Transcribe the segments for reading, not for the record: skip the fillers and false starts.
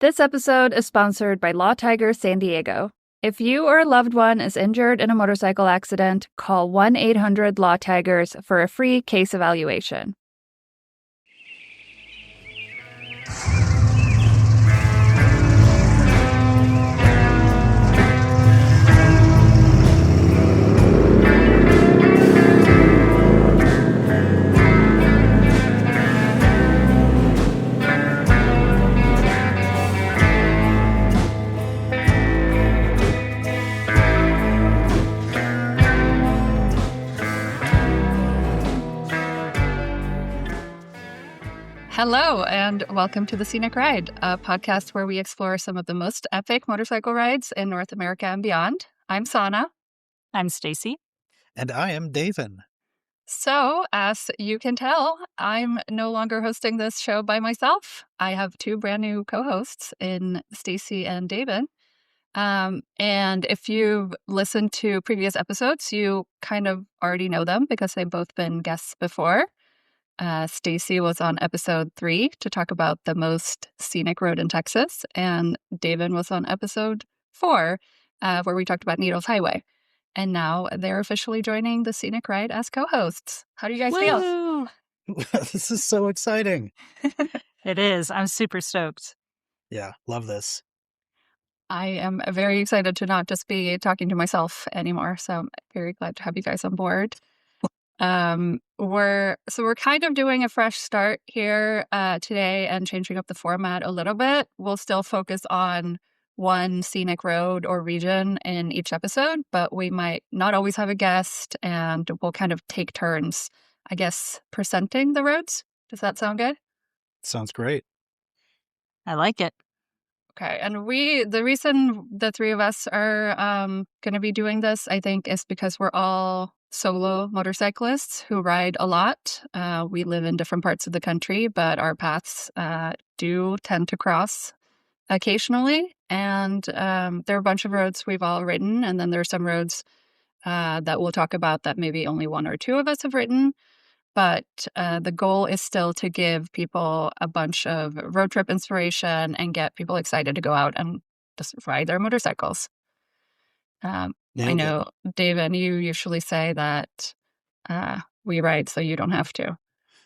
This episode is sponsored by Law Tiger San Diego. If you or a loved one is injured in a motorcycle accident, call 1-800-LAW-TIGERS for a free case evaluation. Hello, and welcome to the Scenic Ride, a podcast where we explore some of the most epic motorcycle rides in North America and beyond. I'm Sanna. I'm Stacy. And I am Davin. So, as you can tell, I'm no longer hosting this show by myself. I have two brand new co-hosts in Stacy and Davin. And if you've listened to previous episodes, you kind of already know them because they've both been guests before. Stacy was on episode 3 to talk about the most scenic road in Texas, and Davin was on episode 4 where we talked about Needles Highway. And now they're officially joining the Scenic Ride as co-hosts. How do you guys feel? This is so exciting. It is. I'm super stoked. Yeah, love this. I am very excited to not just be talking to myself anymore, so I'm very glad to have you guys on board. We're kind of doing a fresh start here today and changing up the format a little bit. We'll still focus on one scenic road or region in each episode, but we might not always have a guest, and we'll kind of take turns, I guess, presenting the roads. Does that sound good? Sounds great. I like it. Okay, and the reason the three of us are going to be doing this, I think, is because we're all solo motorcyclists who ride a lot. We live in different parts of the country, but our paths do tend to cross occasionally. And there are a bunch of roads we've all ridden, and then there are some roads that we'll talk about that maybe only one or two of us have ridden. But the goal is still to give people a bunch of road trip inspiration and get people excited to go out and just ride their motorcycles. I know, Davin, you usually say that we ride so you don't have to.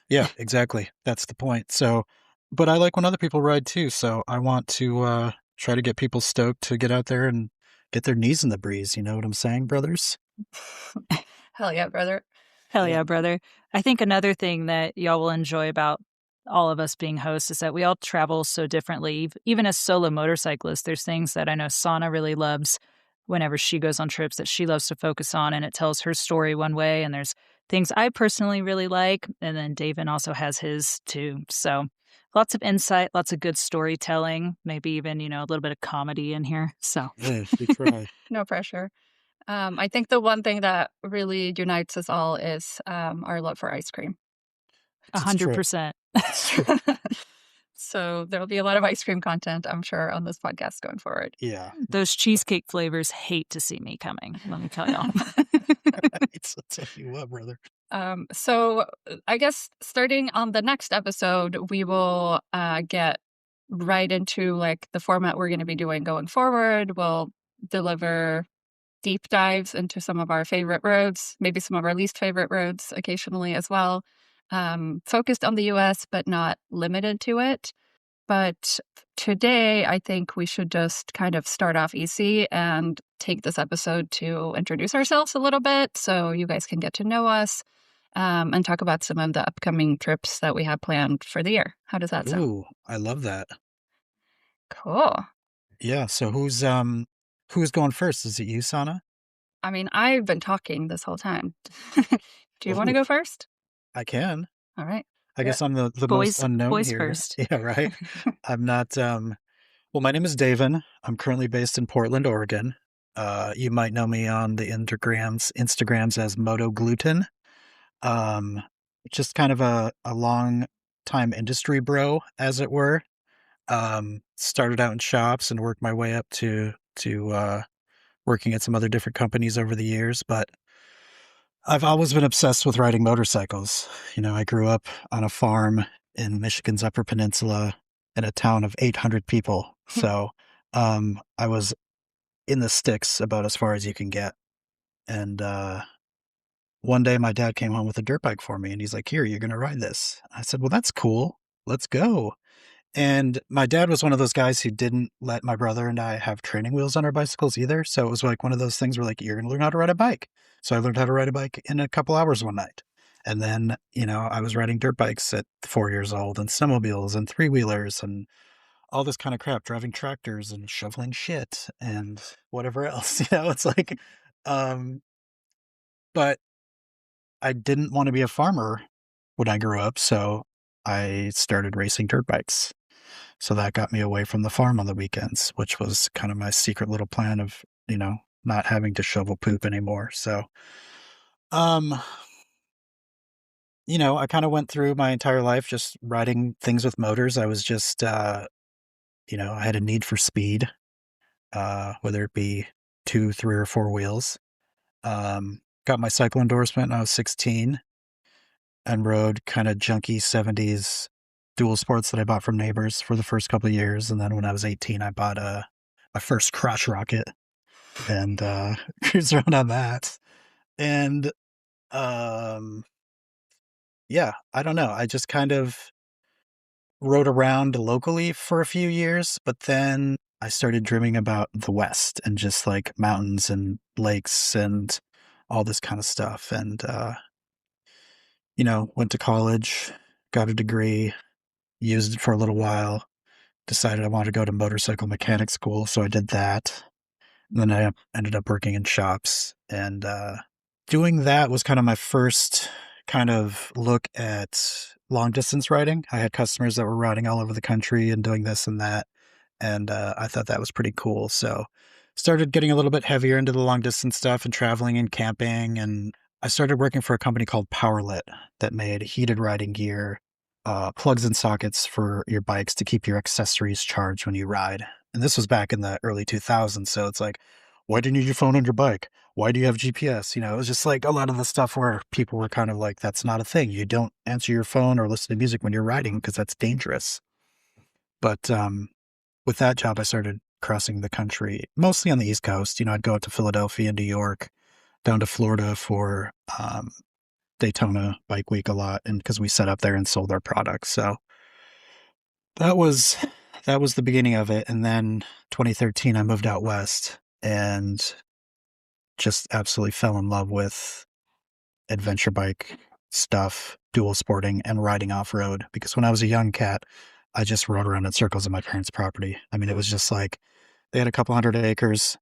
Yeah, exactly. That's the point. So, but I like when other people ride too. So I want to try to get people stoked to get out there and get their knees in the breeze. You know what I'm saying, brothers? Hell yeah, brother. Hell yeah, brother. I think another thing that y'all will enjoy about all of us being hosts is that we all travel so differently. Even as solo motorcyclists, there's things that I know Sanna really loves whenever she goes on trips that she loves to focus on, and it tells her story one way. And there's things I personally really like, and then Davin also has his too. So lots of insight, lots of good storytelling, maybe even, a little bit of comedy in here. So yeah, we try. No pressure. I think the one thing that really unites us all is our love for ice cream. 100%. So there'll be a lot of ice cream content, I'm sure, on this podcast going forward. Yeah. Those cheesecake flavors hate to see me coming, let me tell y'all. It's a tell you what, brother. So I guess starting on the next episode, we will get right into like the format we're going to be doing going forward. We'll deliver deep dives into some of our favorite roads, maybe some of our least favorite roads occasionally as well. Focused on the U.S., but not limited to it. But today, I think we should just kind of start off easy and take this episode to introduce ourselves a little bit so you guys can get to know us and talk about some of the upcoming trips that we have planned for the year. How does that sound? Ooh, I love that. Cool. Yeah, so who's going first? Is it you, Sanna? I mean, I've been talking this whole time. Do you want to go first? I can. All right. I guess I'm the most unknown boys here. First. Yeah, right. I'm not. Well, my name is Davin. I'm currently based in Portland, Oregon. You might know me on the Instagrams as Moto Gluten. Just kind of a long time industry bro, as it were. Started out in shops and worked my way up to working at some other different companies over the years, but I've always been obsessed with riding motorcycles. I grew up on a farm in Michigan's Upper Peninsula, in a town of 800 people. So I was in the sticks about as far as you can get. And one day my dad came home with a dirt bike for me and he's like, "Here, you're going to ride this." I said, "Well, that's cool. Let's go." And my dad was one of those guys who didn't let my brother and I have training wheels on our bicycles either. So it was like one of those things where like, "You're going to learn how to ride a bike." So I learned how to ride a bike in a couple hours one night. And then, I was riding dirt bikes at 4 years old and snowmobiles and three wheelers and all this kind of crap, driving tractors and shoveling shit and whatever else, it's like, um, but I didn't want to be a farmer when I grew up. So I started racing dirt bikes. So that got me away from the farm on the weekends, which was kind of my secret little plan of, not having to shovel poop anymore. So, um, I kind of went through my entire life just riding things with motors. I was just, I had a need for speed, whether it be two, three, or four wheels. Got my cycle endorsement when I was 16 and rode kind of junky 70s dual sports that I bought from neighbors for the first couple of years. And then when I was 18, I bought my first crotch rocket and cruised around on that. And yeah, I don't know. I just kind of rode around locally for a few years, but then I started dreaming about the West and just like mountains and lakes and all this kind of stuff. And, went to college, got a degree, used it for a little while, decided I wanted to go to motorcycle mechanic school. So I did that. And then I ended up working in shops and, doing that was kind of my first kind of look at long distance riding. I had customers that were riding all over the country and doing this and that. And I thought that was pretty cool. So started getting a little bit heavier into the long distance stuff and traveling and camping. And I started working for a company called Powerlit that made heated riding gear, plugs and sockets for your bikes to keep your accessories charged when you ride. And this was back in the early 2000s. So it's like, why do you need your phone on your bike? Why do you have GPS? It was just like a lot of the stuff where people were kind of like, that's not a thing. You don't answer your phone or listen to music when you're riding because that's dangerous. But with that job, I started crossing the country, mostly on the East Coast. I'd go out to Philadelphia, New York, down to Florida for Daytona Bike Week a lot, and because we set up there and sold our products. So that was the beginning of it. And then 2013, I moved out west and just absolutely fell in love with adventure bike stuff, dual sporting, and riding off road. Because when I was a young cat, I just rode around in circles on my parents' property. I mean, it was just like they had a couple hundred acres.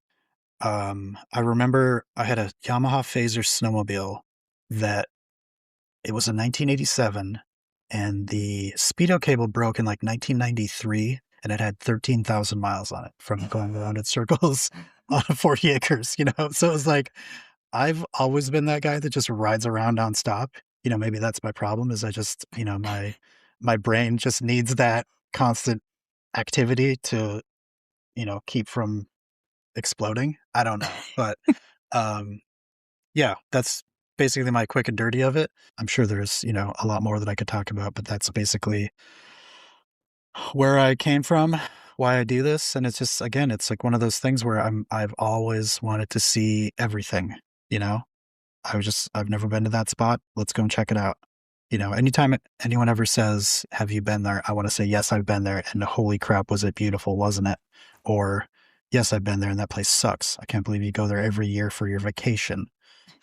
I remember I had a Yamaha Phaser snowmobile that it was a 1987 and the speedo cable broke in like 1993 and it had 13,000 miles on it from going around in circles on 40 acres, So it was like, I've always been that guy that just rides around nonstop. Maybe that's my problem is I just, my brain just needs that constant activity to, keep from exploding. I don't know. But yeah, that's basically my quick and dirty of it. I'm sure there's, a lot more that I could talk about, but that's basically where I came from, why I do this. And it's just, again, it's like one of those things where I've always wanted to see everything, you know? I've never been to that spot. Let's go and check it out. Anytime anyone ever says, "Have you been there?" I want to say, "Yes, I've been there." And holy crap, was it beautiful, wasn't it? Or, "Yes, I've been there and that place sucks. I can't believe you go there every year for your vacation."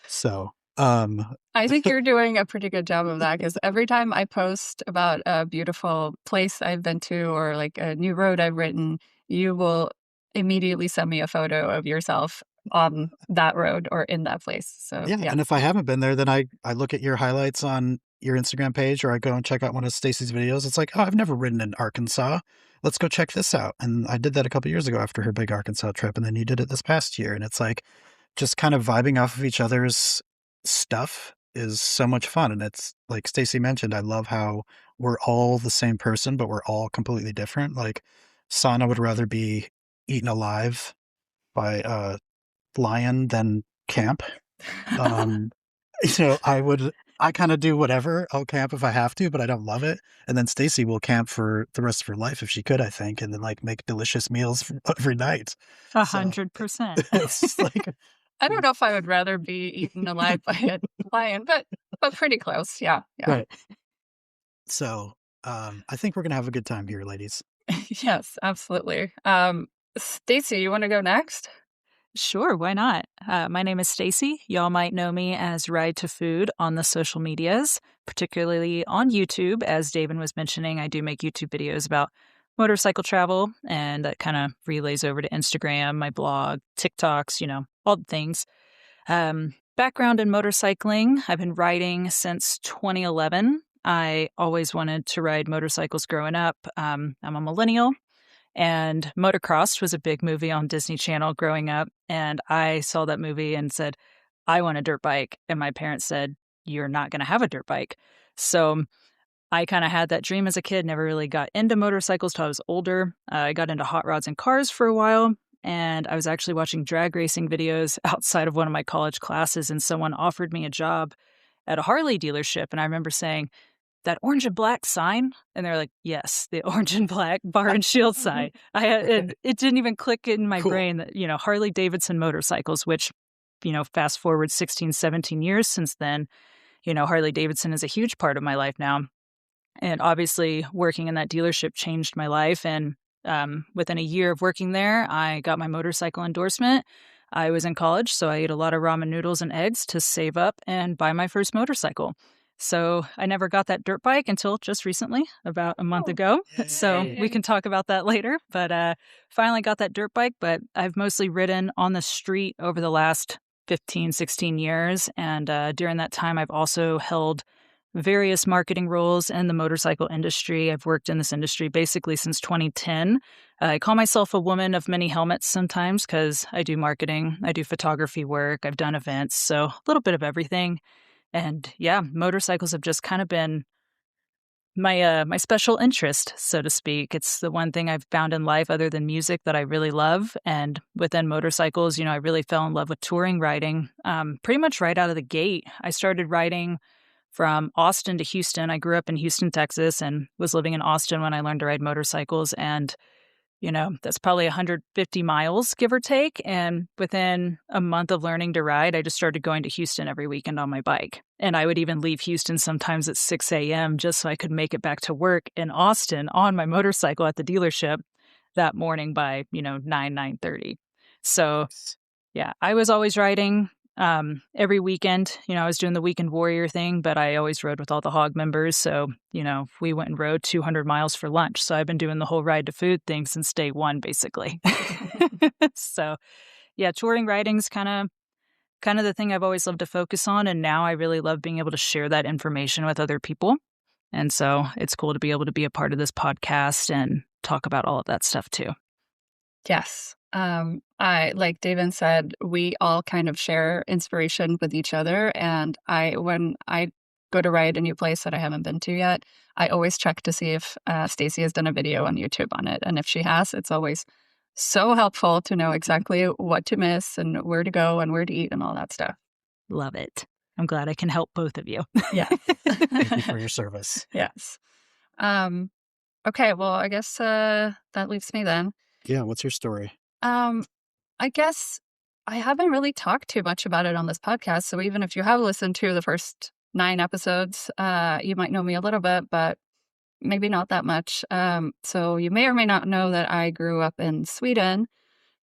So, I think you're doing a pretty good job of that because every time I post about a beautiful place I've been to or like a new road I've ridden, you will immediately send me a photo of yourself on that road or in that place. So, yeah. yeah. And if I haven't been there, then I look at your highlights on your Instagram page or I go and check out one of Stacy's videos. It's like, oh, I've never ridden in Arkansas. Let's go check this out. And I did that a couple years ago after her big Arkansas trip. And then you did it this past year. And it's like, just kind of vibing off of each other's stuff is so much fun. And it's like Stacy mentioned, I love how we're all the same person, but we're all completely different. Like Sanna would rather be eaten alive by a lion than camp. Um, I would I kind of do whatever. I'll camp if I have to, but I don't love it. And then Stacy will camp for the rest of her life if she could, I think, and then like make delicious meals every night. So 100%. it's like, I don't know if I would rather be eaten alive by a lion, but pretty close. Yeah, yeah. right. So I think we're gonna have a good time here, ladies. Yes, absolutely. Stacy, you want to go next? Sure, why not? My name is Stacy. Y'all might know me as Ride to Food on the social medias, particularly on YouTube. As Davin was mentioning, I do make YouTube videos about motorcycle travel, and that kind of relays over to Instagram, my blog, TikToks, all the things. Background in motorcycling, I've been riding since 2011. I always wanted to ride motorcycles growing up. I'm a millennial. And Motocrossed was a big movie on Disney Channel growing up. And I saw that movie and said, I want a dirt bike. And my parents said, you're not going to have a dirt bike. So I kind of had that dream as a kid, never really got into motorcycles till I was older. I got into hot rods and cars for a while. And I was actually watching drag racing videos outside of one of my college classes. And someone offered me a job at a Harley dealership. And I remember saying, that orange and black sign? And they're like, yes, the orange and black bar and shield sign. It didn't even click in my Cool. brain that, Harley Davidson motorcycles, which, fast forward 16, 17 years since then, Harley Davidson is a huge part of my life now. And obviously working in that dealership changed my life. And within a year of working there, I got my motorcycle endorsement. I was in college, so I ate a lot of ramen noodles and eggs to save up and buy my first motorcycle. So I never got that dirt bike until just recently, about a month ago. So we can talk about that later. But finally got that dirt bike, but I've mostly ridden on the street over the last 15, 16 years. And during that time, I've also held various marketing roles in the motorcycle industry. I've worked in this industry basically since 2010. I call myself a woman of many helmets sometimes because I do marketing, I do photography work, I've done events, so a little bit of everything. And yeah, motorcycles have just kind of been my special interest, so to speak. It's the one thing I've found in life other than music that I really love. And within motorcycles, I really fell in love with touring riding pretty much right out of the gate. I started riding from Austin to Houston. I grew up in Houston, Texas, and was living in Austin when I learned to ride motorcycles. And that's probably 150 miles, give or take. And within a month of learning to ride, I just started going to Houston every weekend on my bike. And I would even leave Houston sometimes at 6 a.m. just so I could make it back to work in Austin on my motorcycle at the dealership that morning by, 9:30. So yeah, I was always riding every weekend. I was doing the weekend warrior thing, but I always rode with all the hog members. So, we went and rode 200 miles for lunch. So I've been doing the whole ride to food thing since day one, basically. So yeah, touring riding's kind of the thing I've always loved to focus on. And now I really love being able to share that information with other people. And so it's cool to be able to be a part of this podcast and talk about all of that stuff too. Yes. I, like Davin said, we all kind of share inspiration with each other. And when I go to ride a new place that I haven't been to yet, I always check to see if Stacy has done a video on YouTube on it. And if she has, it's always so helpful to know exactly what to miss and where to go and where to eat and all that stuff. Love it. I'm glad I can help both of you. Yeah. Thank you for your service. Yes. Okay, well, I guess that leaves me then. Yeah, what's your story? I guess I haven't really talked too much about it on this podcast. So even if you have listened to the first 9 episodes, you might know me a little bit, but maybe not that much. So you may or may not know that I grew up in Sweden.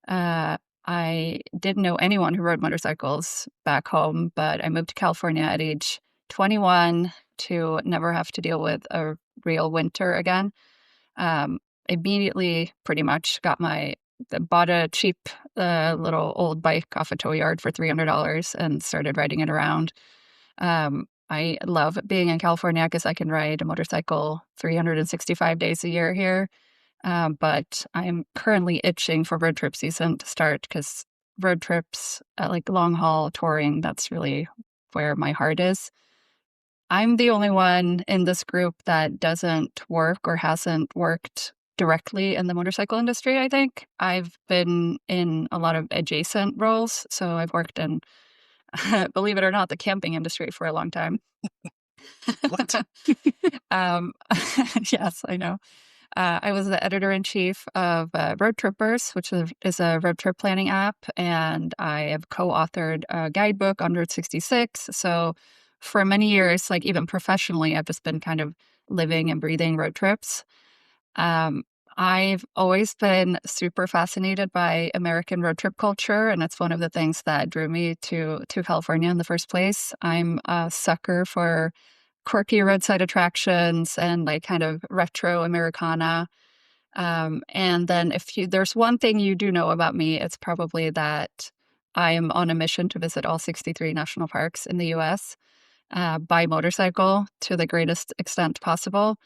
I didn't know anyone who rode motorcycles back home, but I moved to California at age 21 to never have to deal with a real winter again. Immediately pretty much bought a cheap little old bike off a tow yard for $300 and started riding it around. I love being in California because I can ride a motorcycle 365 days a year here. But I'm currently itching for road trip season to start because road trips, like long haul touring, that's really where my heart is. I'm the only one in this group that doesn't work or hasn't worked directly in the motorcycle industry, I think. I've been in a lot of adjacent roles. So I've worked in believe it or not, the camping industry for a long time. What? um, yes, I know. I was the editor-in-chief of Road Trippers, which is a road trip planning app, and I have co-authored a guidebook on Route 66. So for many years, like even professionally, I've just been kind of living and breathing road trips. Um, I've always been super fascinated by American road trip culture, and it's one of the things that drew me to California in the first place. I'm a sucker for quirky roadside attractions and like kind of retro Americana. And then there's one thing you do know about me, it's probably that I am on a mission to visit all 63 national parks in the US by motorcycle to the greatest extent possible.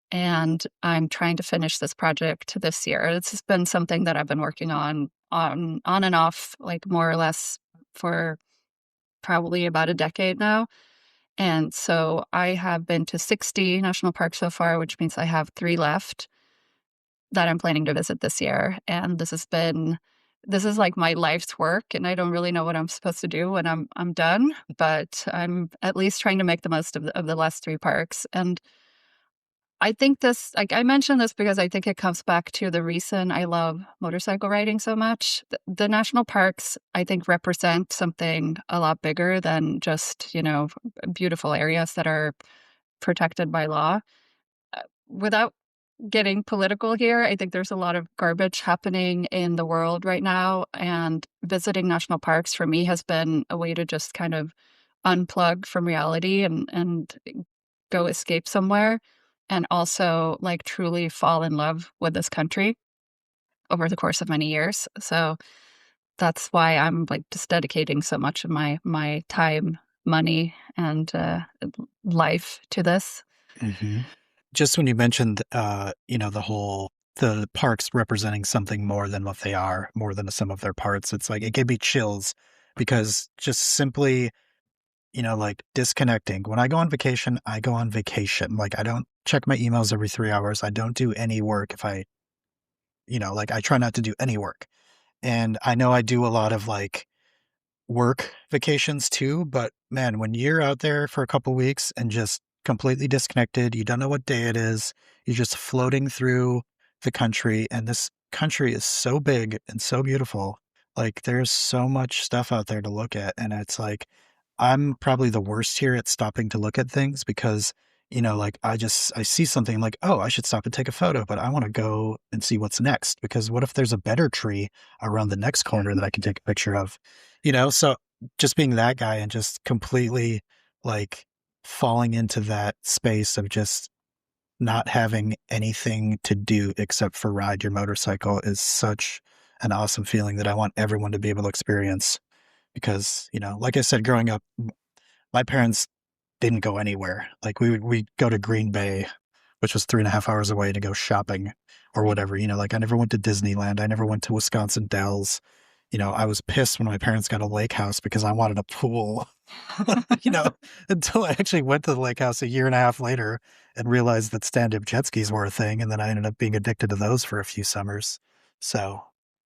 And I'm trying to finish this project this year. This has been something that I've been working on and off, like more or less for probably about a decade now. And so I have been to 60 national parks so far, which means I have 3 left that I'm planning to visit this year. And this is like my life's work, and I don't really know what I'm supposed to do when I'm done, but I'm at least trying to make the most of the last 3 parks. And I think this, like I mentioned this because I think it comes back to the reason I love motorcycle riding so much. The national parks, I think, represent something a lot bigger than just, beautiful areas that are protected by law. Without getting political here, I think there's a lot of garbage happening in the world right now. And visiting national parks for me has been a way to just kind of unplug from reality and go escape somewhere, and also like truly fall in love with this country over the course of many years. So that's why I'm like just dedicating so much of my time, money, and life to this. Hmm. Just when you mentioned, the parks representing something more than what they are, more than the sum of their parts, it's like it gave me chills because just simply, like disconnecting. When I go on vacation, I go on vacation. Like I don't check my emails every 3 hours. I don't do any work if like I try not to do any work. And I know I do a lot of like work vacations too, but man, when you're out there for a couple weeks and just completely disconnected, you don't know what day it is, you're just floating through the country, and this country is so big and so beautiful. Like there's so much stuff out there to look at, and it's like I'm probably the worst here at stopping to look at things because like I see something like, oh, I should stop and take a photo, but I want to go and see what's next because what if there's a better tree around the next corner that I can take a picture of? So just being that guy and just completely like falling into that space of just not having anything to do except for ride your motorcycle is such an awesome feeling that I want everyone to be able to experience. Because, like I said, growing up, my parents didn't go anywhere. Like we'd go to Green Bay, which was 3.5 hours away, to go shopping or whatever. Like I never went to Disneyland. I never went to Wisconsin Dells. I was pissed when my parents got a lake house because I wanted a pool, you know, until I actually went to the lake house a year and a half later and realized that stand-up jet skis were a thing. And then I ended up being addicted to those for a few summers. So,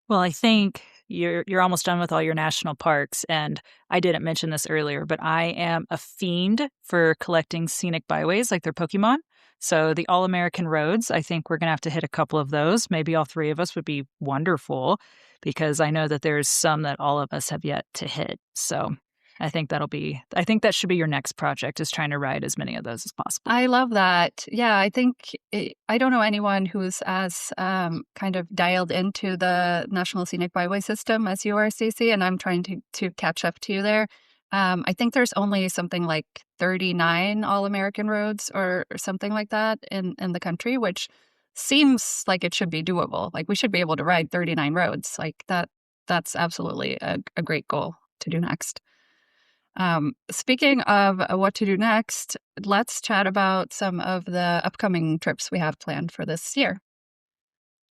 Well, I think you're almost done with all your national parks, and I didn't mention this earlier, but I am a fiend for collecting scenic byways like they're Pokemon. So the All-American roads, I think we're going to have to hit a couple of those. Maybe all 3 of us would be wonderful because I know that there's some that all of us have yet to hit. So I think that should be your next project, is trying to ride as many of those as possible. I love that. Yeah, I don't know anyone who's as kind of dialed into the National Scenic Byway system as you are, Stacy, and I'm trying to catch up to you there. I think there's only something like 39 All-American roads or something like that in the country, which seems like it should be doable. Like we should be able to ride 39 roads. Like that's absolutely a great goal to do next. Speaking of what to do next, let's chat about some of the upcoming trips we have planned for this year.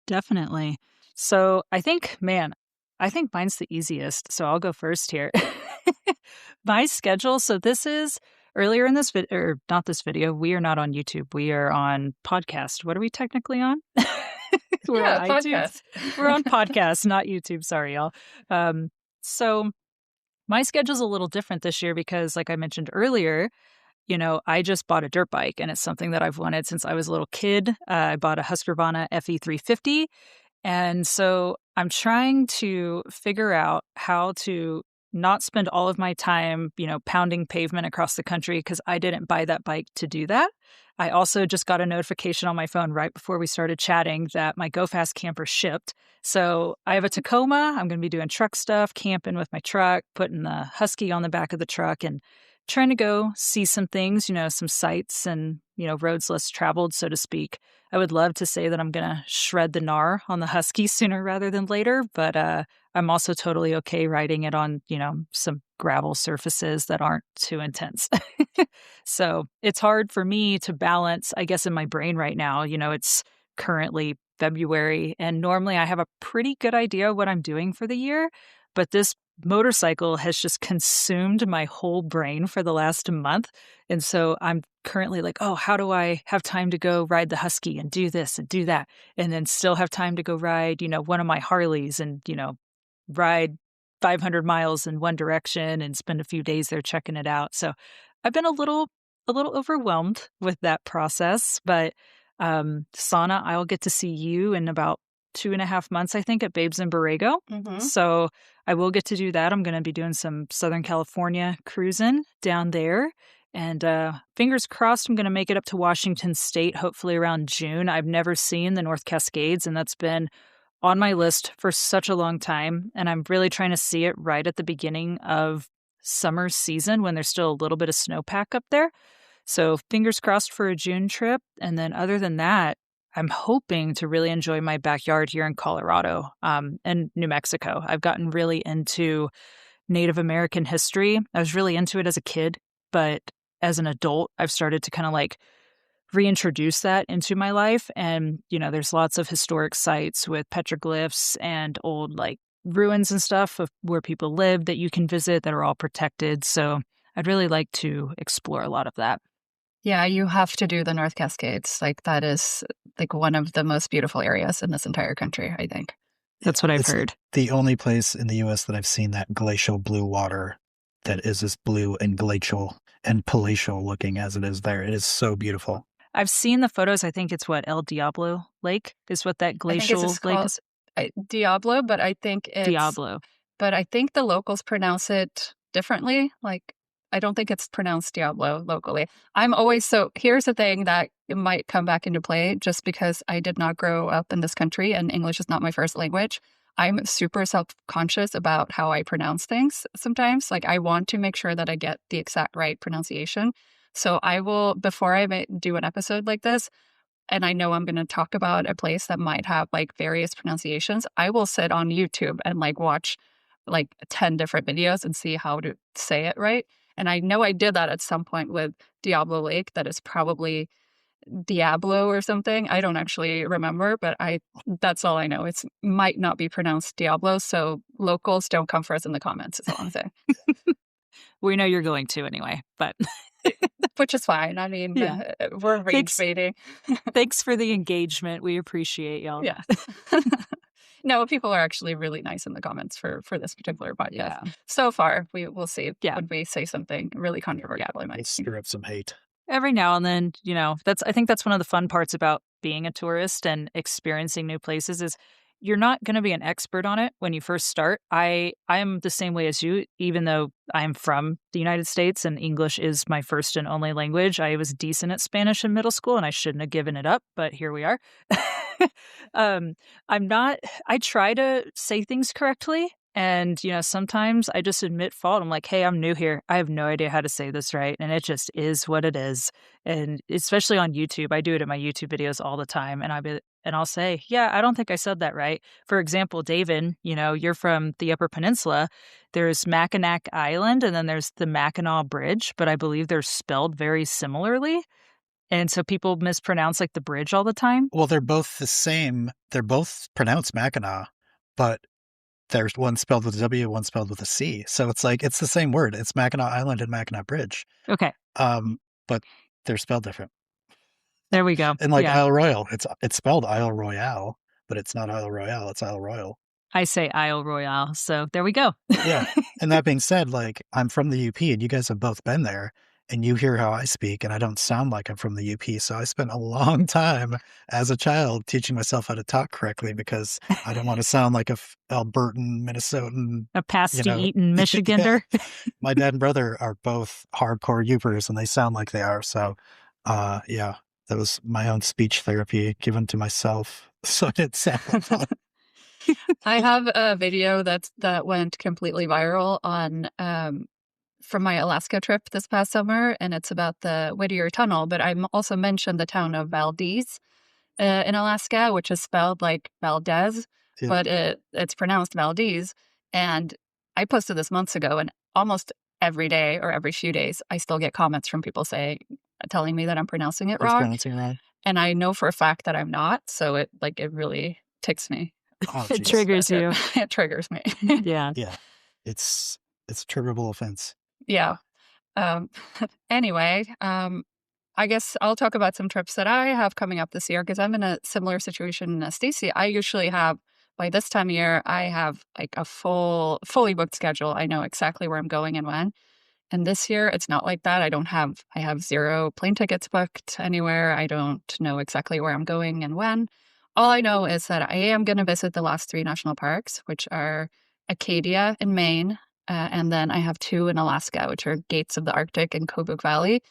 Definitely. So I think mine's the easiest. So I'll go first here. My schedule. So this is earlier in this video, or not this video. We are not on YouTube. We are on podcast. What are we technically on? We're Yeah, on iTunes. podcast. We're on podcast, not YouTube. Sorry, y'all. So My schedule's a little different this year because, like I mentioned earlier, I just bought a dirt bike, and it's something that I've wanted since I was a little kid. I bought a Husqvarna FE350, and so I'm trying to figure out how to not spend all of my time, pounding pavement across the country because I didn't buy that bike to do that. I also just got a notification on my phone right before we started chatting that my Go Fast camper shipped. So I have a Tacoma. I'm going to be doing truck stuff, camping with my truck, putting the Husky on the back of the truck, and trying to go see some things, some sights and, roads less traveled, so to speak. I would love to say that I'm going to shred the gnar on the Husky sooner rather than later, but I'm also totally okay riding it on, some gravel surfaces that aren't too intense. So it's hard for me to balance, I guess, in my brain right now. It's currently February, and normally I have a pretty good idea what I'm doing for the year, but this motorcycle has just consumed my whole brain for the last month. And so I'm currently like, oh, how do I have time to go ride the Husky and do this and do that? And then still have time to go ride, one of my Harleys and, ride 500 miles in one direction and spend a few days there checking it out. So I've been a little overwhelmed with that process, but Sanna, I'll get to see you in about 2.5 months, I think, at Babes in Borrego. Mm-hmm. So I will get to do that. I'm going to be doing some Southern California cruising down there. And fingers crossed, I'm going to make it up to Washington State, hopefully around June. I've never seen the North Cascades, and that's been on my list for such a long time. And I'm really trying to see it right at the beginning of summer season when there's still a little bit of snowpack up there. So fingers crossed for a June trip. And then other than that, I'm hoping to really enjoy my backyard here in Colorado and New Mexico. I've gotten really into Native American history. I was really into it as a kid, but as an adult, I've started to kind of like reintroduce that into my life. And, there's lots of historic sites with petroglyphs and old like ruins and stuff of where people lived that you can visit that are all protected. So I'd really like to explore a lot of that. Yeah, you have to do the North Cascades. Like that is like one of the most beautiful areas in this entire country, I think. That's what I've It's heard. the only place in the U.S. that I've seen that glacial blue water that is as blue and glacial and palatial looking as it is there. It is so beautiful. I've seen the photos. I think it's what El Diablo Lake is what that I think it's glacial just lake called is. Diablo, but I think Diablo. but I think the locals pronounce it differently. Like, I don't think it's pronounced Diablo locally. Here's the thing that it might come back into play just because I did not grow up in this country and English is not my first language. I'm super self-conscious about how I pronounce things sometimes. Like, I want to make sure that I get the exact right pronunciation. So I will, before I do an episode like this, and I know I'm going to talk about a place that might have like various pronunciations, I will sit on YouTube and like watch like 10 different videos and see how to say it right. And I know I did that at some point with Diablo Lake. That is probably Diablo or something. I don't actually remember, but that's all I know. It might not be pronounced Diablo. So locals, don't come for us in the comments is all I'm saying. We know you're going to anyway, but which is fine. I mean, yeah. We're rage baiting. Thanks for the engagement. We appreciate y'all. Yeah. No, people are actually really nice in the comments for this particular podcast. Yeah. So far, we'll see Yeah. when we say something really controversial. I might stir up some hate. Every now and then, I think that's one of the fun parts about being a tourist and experiencing new places is you're not going to be an expert on it when you first start. I am the same way as you, even though I'm from the United States and English is my first and only language. I was decent at Spanish in middle school and I shouldn't have given it up, but here we are. I try to say things correctly. And, sometimes I just admit fault. I'm like, hey, I'm new here. I have no idea how to say this right. And it just is what it is. And especially on YouTube, I do it in my YouTube videos all the time. And I'll say, yeah, I don't think I said that right. For example, Davin, you're from the Upper Peninsula. There's Mackinac Island and then there's the Mackinac Bridge, but I believe they're spelled very similarly. And so people mispronounce like the bridge all the time. Well, they're both the same. They're both pronounced Mackinac, but there's one spelled with a W, one spelled with a C. So it's like, it's the same word. It's Mackinac Island and Mackinac Bridge. Okay. But they're spelled different. There we go. And like Isle Royale, it's spelled Isle Royale, but it's not Isle Royale, it's Isle Royal. I say Isle Royale. So there we go. Yeah. And that being said, like, I'm from the UP and you guys have both been there and you hear how I speak and I don't sound like I'm from the UP. So I spent a long time as a child teaching myself how to talk correctly because I don't want to sound like a Albertan, Minnesotan, A you know. pasty-eating Yeah. Michigander. My dad and brother are both hardcore Upers and they sound like they are. So, yeah, that was my own speech therapy given to myself. So I didn't sound like that. I have a video that went completely viral on from my Alaska trip this past summer, and it's about the Whittier Tunnel. But I also mentioned the town of Valdez in Alaska, which is spelled like Valdez, Yeah. but it's pronounced Valdez. And I posted this months ago, and almost every day or every few days, I still get comments from people telling me that I'm pronouncing it I was wrong. pronouncing it wrong. And I know for a fact that I'm not. So it really ticks me. Oh, It geez. triggers you. It triggers me. Yeah. Yeah. It's a triggerable offense. Yeah. Anyway, I guess I'll talk about some trips that I have coming up this year because I'm in a similar situation as Stacy. I usually have, by this time of year, I have like a fully booked schedule. I know exactly where I'm going and when. And this year, it's not like that. I have 0 plane tickets booked anywhere. I don't know exactly where I'm going and when. All I know is that I am going to visit the last 3 national parks, which are Acadia in Maine, and then I have 2 in Alaska, which are Gates of the Arctic and Kobuk Valley.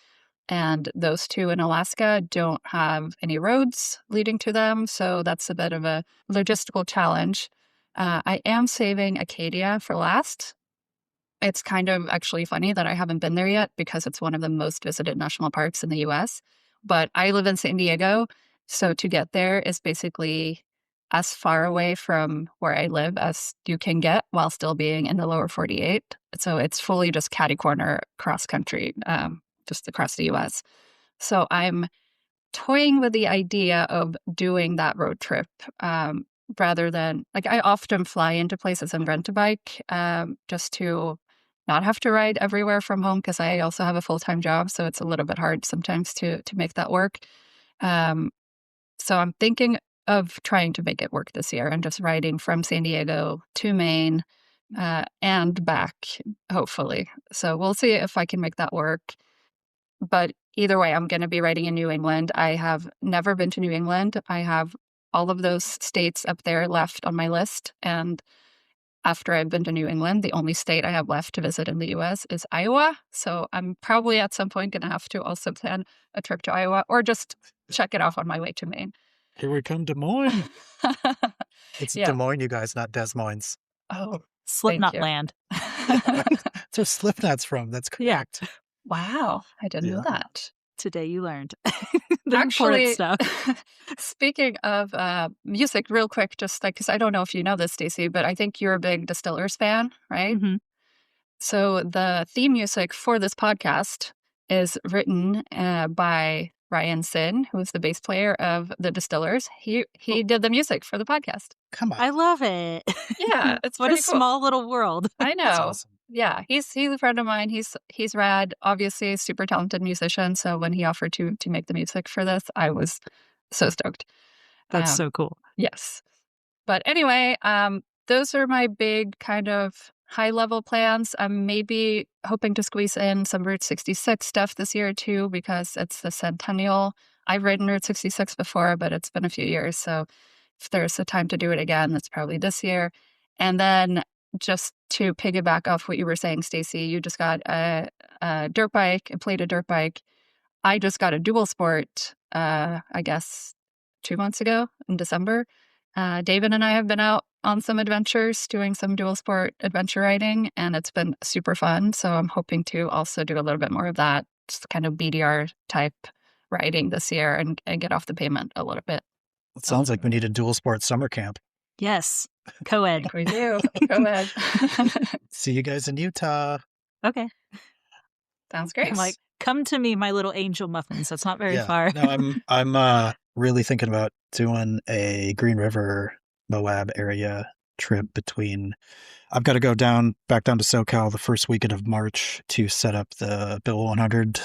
And those 2 in Alaska don't have any roads leading to them, so that's a bit of a logistical challenge. I am saving Acadia for last. It's kind of actually funny that I haven't been there yet because it's one of the most visited national parks in the US. But I live in San Diego, so to get there is basically as far away from where I live as you can get while still being in the lower 48. So it's fully just catty corner cross country, just across the US. So I'm toying with the idea of doing that road trip rather than, like, I often fly into places and rent a bike just to not have to ride everywhere from home because I also have a full-time job, so it's a little bit hard sometimes to make that work. Um, so I'm thinking of trying to make it work this year and just riding from San Diego to Maine and back, hopefully. So we'll see if I can make that work. But either way, I'm going to be riding in New England. I have never been to New England. I have all of those states up there left on my list. And after I've been to New England, the only state I have left to visit in the US is Iowa. So I'm probably at some point going to have to also plan a trip to Iowa or just check it off on my way to Maine. Here we come, Des Moines. It's Yeah. Des Moines, you guys, not Des Moines. Oh, Slipknot you. land. That's where Slipknot's from. That's Yeah. correct. Wow. I didn't know that. Today you learned. The Actually, important stuff. speaking of music, real quick, just like, because I don't know if you know this, Stacy, but I think you're a big Distillers fan, right? Mhm. So the theme music for this podcast is written by Ryan Sin, who is the bass player of the Distillers. He did the music for the podcast. Come on. I love it. Yeah, it's what a pretty cool. small little world. I know. That's awesome. Yeah, he's a friend of mine. He's rad. Obviously, a super talented musician. So when he offered to make the music for this, I was so stoked. That's so cool. Yes. But anyway, those are my big kind of high level plans. I'm maybe hoping to squeeze in some Route 66 stuff this year too, because it's the centennial. I've ridden Route 66 before, but it's been a few years. So if there's a time to do it again, that's probably this year. And then just to piggyback off what you were saying, Stacy, you just got a dirt bike, a plated dirt bike. I just got a dual sport, I guess 2 months ago in December. David and I have been out on some adventures doing some dual sport adventure riding, and it's been super fun. So I'm hoping to also do a little bit more of that, just kind of BDR type riding this year and get off the pavement a little bit. It sounds like we need a dual sport summer camp. Yes. I Co-ed. think we do. Go ahead. See you guys in Utah. Okay. Sounds great. I'm like, come to me, my little angel muffins. That's not very far. No, I'm really thinking about doing a Green River Moab area trip between. I've got to go back down to SoCal the first weekend of March to set up the Bill 100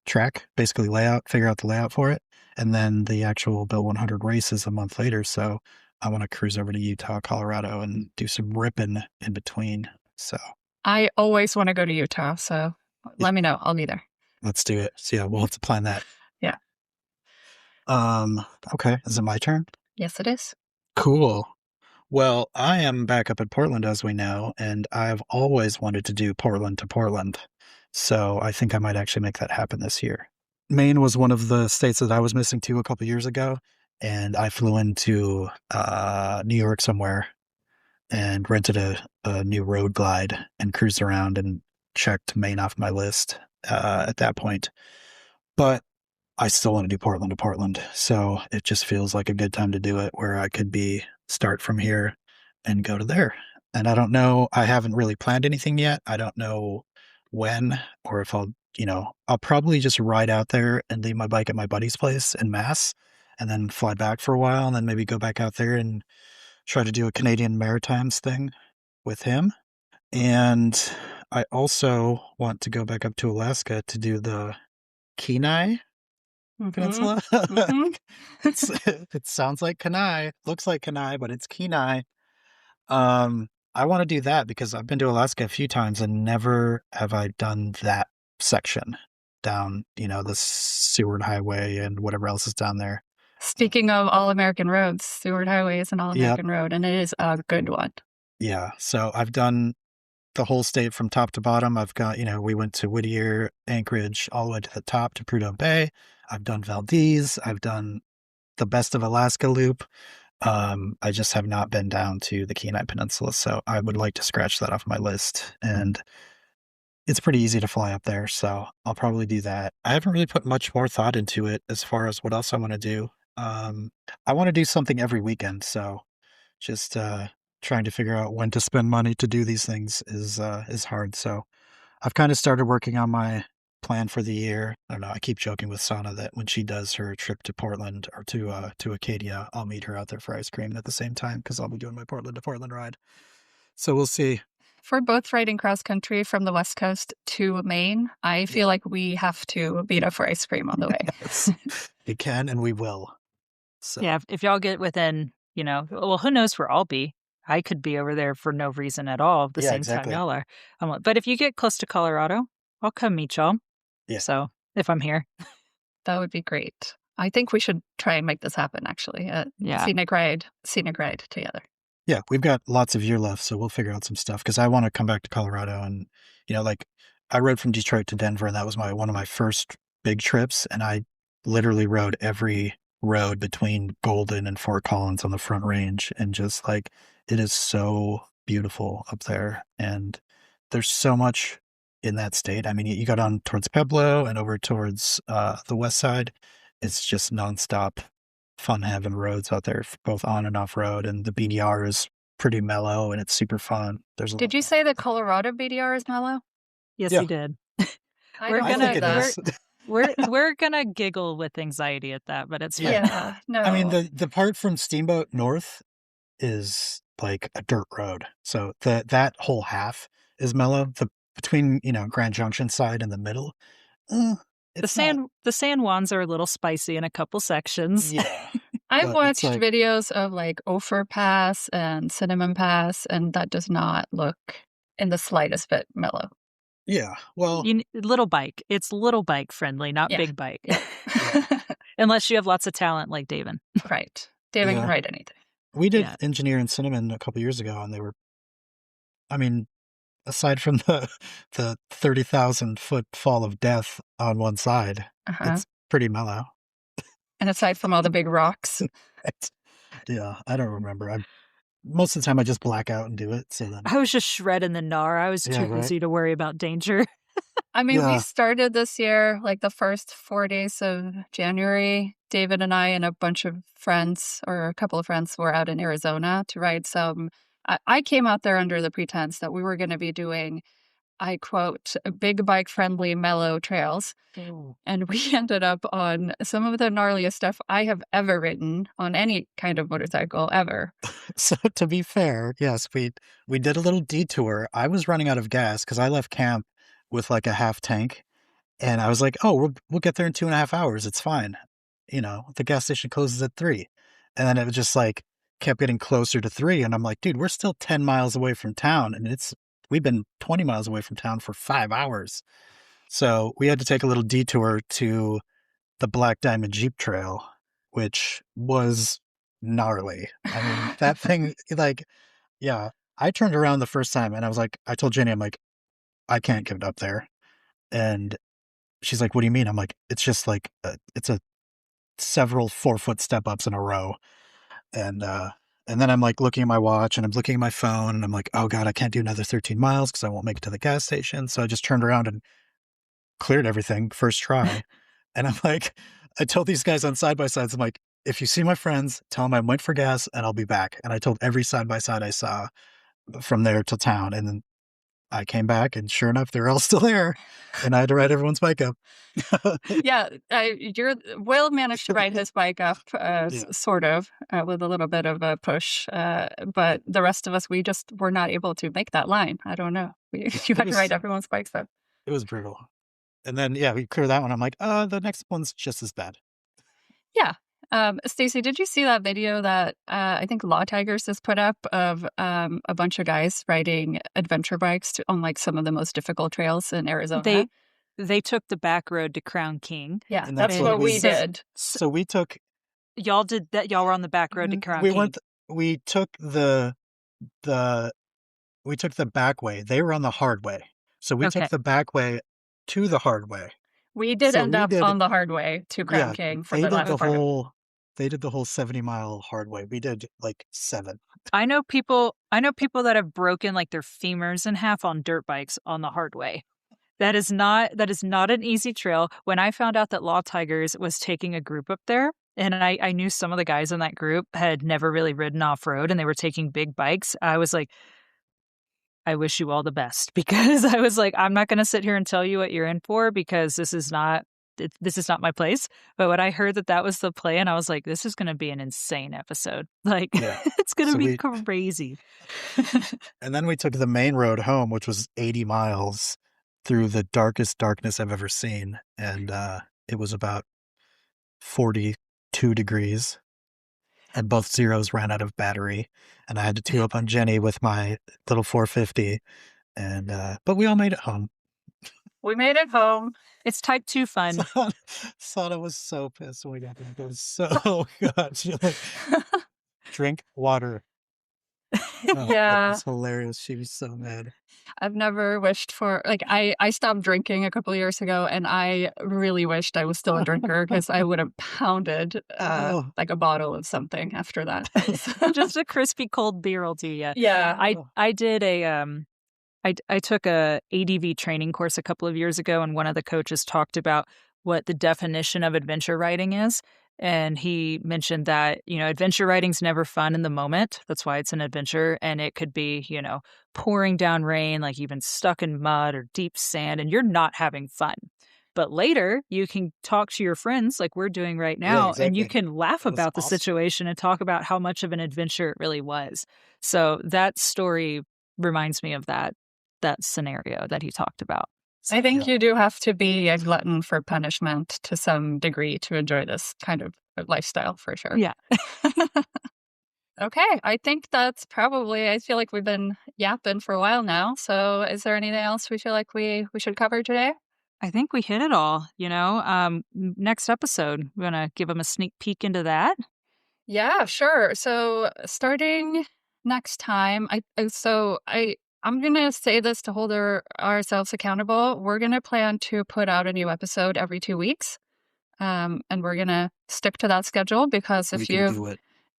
track, basically figure out the layout for it, and then the actual Bill 100 race is a month later. So I want to cruise over to Utah, Colorado, and do some ripping in between. So I always want to go to Utah, so yeah, let me know. I'll be there. let's do it. So yeah, we'll have to plan that. Yeah. Um, okay, is it my turn? Yes, it is. Cool. Well, I am back up in Portland, as we know, and I've always wanted to do Portland to Portland. So I think I might actually make that happen this year. Maine was one of the states that I was missing too a couple years ago, and I flew into New York somewhere and rented a new road glide and cruised around and checked Maine off my list at that point. But I still want to do Portland to Portland. So it just feels like a good time to do it where I could start from here and go to there. And I don't know, I haven't really planned anything yet. I don't know when or if I'll probably just ride out there and leave my bike at my buddy's place in Mass and then fly back for a while and then maybe go back out there and try to do a Canadian Maritimes thing with him. And I also want to go back up to Alaska to do the Kenai Mm-hmm. Peninsula. Mm-hmm. It sounds like Kenai, looks like Kenai, but it's Kenai. I want to do that because I've been to Alaska a few times and never have I done that section down, the Seward Highway and whatever else is down there. Speaking of All American Roads, Seward Highway is an All Yep. American road, and it is a good one. Yeah. So I've done the whole state from top to bottom. I've got, we went to Whittier, Anchorage, all the way to the top to Prudhoe Bay. I've done Valdez. I've done the Best of Alaska loop. I just have not been down to the Kenai Peninsula, so I would like to scratch that off my list. And it's pretty easy to fly up there, so I'll probably do that. I haven't really put much more thought into it as far as what else I want to do. I want to do something every weekend, so just trying to figure out when to spend money to do these things is hard. So I've kind of started working on my plan for the year. I don't know. I keep joking with Sanna that when she does her trip to Portland or to Acadia, I'll meet her out there for ice cream at the same time because I'll be doing my Portland to Portland ride. So we'll see. For both riding cross country from the West Coast to Maine, I feel like we have to meet up for ice cream on the way. Yes, we can and we will. So Yeah, if y'all get within, well, who knows where I'll be. I could be over there for no reason at all at the yeah, same exactly. time y'all are. But if you get close to Colorado, I'll come meet y'all. Yeah. So if I'm here. That would be great. I think we should try and make this happen, actually. Yeah. Scenic Ride together. Yeah, we've got lots of year left, so we'll figure out some stuff because I want to come back to Colorado and like I rode from Detroit to Denver and that was one of my first big trips and I literally rode every road between Golden and Fort Collins on the Front Range and just like it is so beautiful up there and there's so much in that state. I mean, you go down towards Pueblo and over towards the west side. It's just nonstop fun having roads out there, both on and off road. And the BDR is pretty mellow and it's super fun. Did you say the Colorado BDR is mellow? Yes, Yeah. you did. I think it is. We're gonna giggle with anxiety at that, but it's fine. Yeah, no. I mean, the part from Steamboat North is like a dirt road. So that whole half is mellow. Between, Grand Junction side and the middle, The San Juans are a little spicy in a couple sections. Yeah. I've watched videos of like Ophir Pass and Cinnamon Pass, and that does not look in the slightest bit mellow. Yeah. Well, little bike. It's little bike friendly, not big bike. Yeah. Unless you have lots of talent like Davin. Right. Davin can ride anything. We did engineer in Cinnamon a couple years ago, and they were, I mean, aside from the 30,000-foot fall of death on one side, it's pretty mellow. And aside from all the big rocks. Yeah, I don't remember. Most of the time I just black out and do it. So then I was just shredding the gnar. I was too busy to worry about danger. I mean, we started this year, like the first 4 days of January, David and I and a bunch of friends, or a couple of friends, were out in Arizona to ride some. I came out there under the pretense that we were going to be doing, I quote, big bike friendly mellow trails. Oh. And we ended up on some of the gnarliest stuff I have ever ridden on any kind of motorcycle ever. So to be fair, yes, we did a little detour. I was running out of gas because I left camp with like a half tank and I was like, oh, we'll get there in 2.5 hours. It's fine. The gas station closes at 3. And then it was just like, kept getting closer to 3, and I'm like, dude, we're still 10 miles away from town, and we've been 20 miles away from town for 5 hours. So we had to take a little detour to the Black Diamond Jeep Trail, which was gnarly. I mean, that thing, like, yeah, I turned around the first time and I was like, I told Jenny, I'm like, I can't get up there. And she's like, what do you mean? I'm like, it's just like, it's a several 4-foot step ups in a row. And, and then I'm like looking at my watch and I'm looking at my phone and I'm like, oh God, I can't do another 13 miles because I won't make it to the gas station. So I just turned around and cleared everything first try. And I'm like, I told these guys on side by sides, I'm like, if you see my friends, tell them I went for gas and I'll be back. And I told every side by side I saw from there to town. And then I came back and sure enough, they're all still there. And I had to ride everyone's bike up. Yeah, Will managed to ride his bike up, Yeah. sort of, with a little bit of a push. But the rest of us, we just were not able to make that line. I don't know. You had to ride everyone's bikes up. It was brutal. And then, yeah, we clear that one. I'm like, the next one's just as bad. Yeah. Stacy, did you see that video that I think Law Tigers has put up of a bunch of guys riding adventure bikes on like some of the most difficult trails in Arizona? They took the back road to Crown King. Yeah, And that's what we did. So we took. Y'all did that. Y'all were on the back road to Crown King. We took the back way. They were on the hard way. So we took the back way to the hard way. We did end up on the hard way to Crown King for the last part. They did the whole 70-mile hard way. We did like 7. I know people that have broken like their femurs in half on dirt bikes on the hard way. That is not an easy trail. When I found out that Law Tigers was taking a group up there, and I knew some of the guys in that group had never really ridden off-road and they were taking big bikes, I was like, I wish you all the best, because I was like, I'm not going to sit here and tell you what you're in for, because this is not my place. But when I heard that was the plan, I was like, this is going to be an insane episode. Like, it's going to be crazy. And then we took the main road home, which was 80 miles through the darkest darkness I've ever seen. And it was about 42 degrees. And both Zeros ran out of battery. And I had to tune up on Jenny with my little 450. And but we all made it home. We made it home. It's type 2 fun. Sanna was so pissed when we got there. It was so God. She like, drink water. Yeah. It was hilarious. She was so mad. I've never wished for, like, I stopped drinking a couple of years ago, and I really wished I was still a drinker, because I would have pounded like a bottle of something after that. Just a crispy cold beer will do you. Yeah. I did I took a ADV training course a couple of years ago, and one of the coaches talked about what the definition of adventure riding is. And he mentioned that, adventure riding's never fun in the moment. That's why it's an adventure. And it could be, pouring down rain, like you've been stuck in mud or deep sand, and you're not having fun. But later, you can talk to your friends like we're doing right now, and you can laugh about the situation and talk about how much of an adventure it really was. So that story reminds me of that scenario that he talked about. I think you do have to be a glutton for punishment to some degree to enjoy this kind of lifestyle, for sure. Yeah. Okay, I think that's probably, I feel like we've been yapping for a while now. So is there anything else we feel like we should cover today? I think we hit it all, next episode, we're going to give them a sneak peek into that. Yeah, sure. So starting next time, I'm going to say this to hold ourselves accountable. We're going to plan to put out a new episode every 2 weeks. And we're going to stick to that schedule, because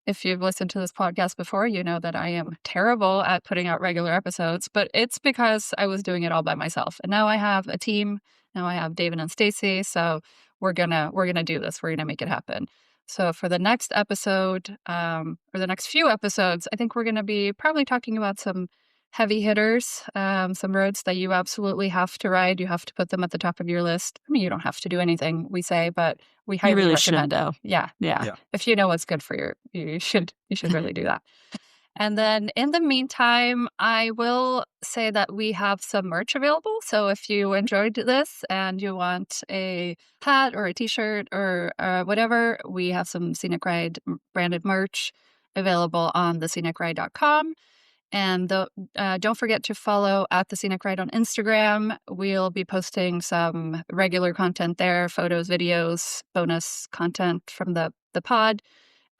if you've listened to this podcast before, you know that I am terrible at putting out regular episodes, but it's because I was doing it all by myself. And now I have a team. Now I have Davin and Stacy. So we're going to do this. We're going to make it happen. So for the next episode, or the next few episodes, I think we're going to be probably talking about some heavy hitters, some roads that you absolutely have to ride. You have to put them at the top of your list. I mean, you don't have to do anything we say, but we highly recommend it. Yeah. If you know what's good for you should really do that. And then in the meantime, I will say that we have some merch available. So if you enjoyed this and you want a hat or a t-shirt or whatever, we have some Scenic Ride branded merch. available on thescenicride.com. And don't forget to follow at The Scenic Ride on Instagram. We'll be posting some regular content there, photos, videos, bonus content from the pod.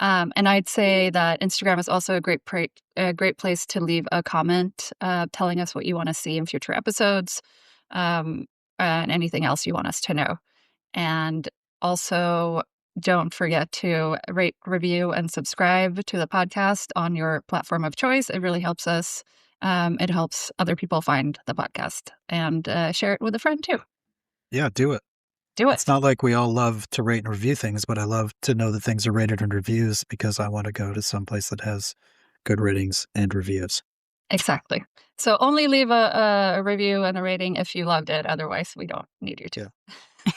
And I'd say that Instagram is also a great place to leave a comment telling us what you want to see in future episodes and anything else you want us to know. And also, don't forget to rate, review, and subscribe to the podcast on your platform of choice. It really helps us. It helps other people find the podcast, and share it with a friend too. Yeah, do it. Do it. It's not like we all love to rate and review things, but I love to know that things are rated and reviews because I want to go to some place that has good ratings and reviews. Exactly. So only leave a review and a rating if you loved it. Otherwise, we don't need you to.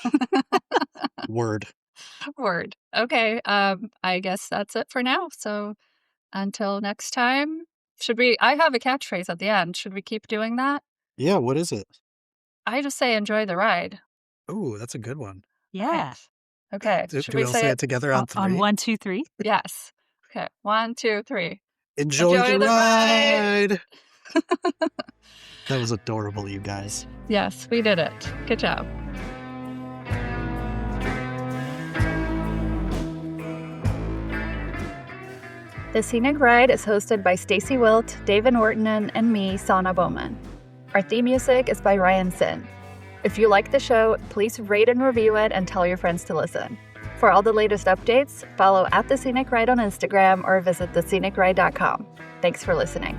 Yeah. Word. Okay. I guess that's it for now. So until next time, I have a catchphrase at the end. Should we keep doing that? Yeah, what is it? I just say enjoy the ride. Ooh, that's a good one. Yeah. Okay. Do Should we we all say say it it together on 3? On 1, 2, 3. Yes. Okay. 1, 2, 3. Enjoy the ride! That was adorable, you guys. Yes, we did it. Good job. The Scenic Ride is hosted by Stacy Wilt, Davin Ortonen, and me, Sanna Bowman. Our theme music is by Ryan Sin. If you like the show, please rate and review it and tell your friends to listen. For all the latest updates, follow at The Scenic Ride on Instagram or visit thescenicride.com. Thanks for listening.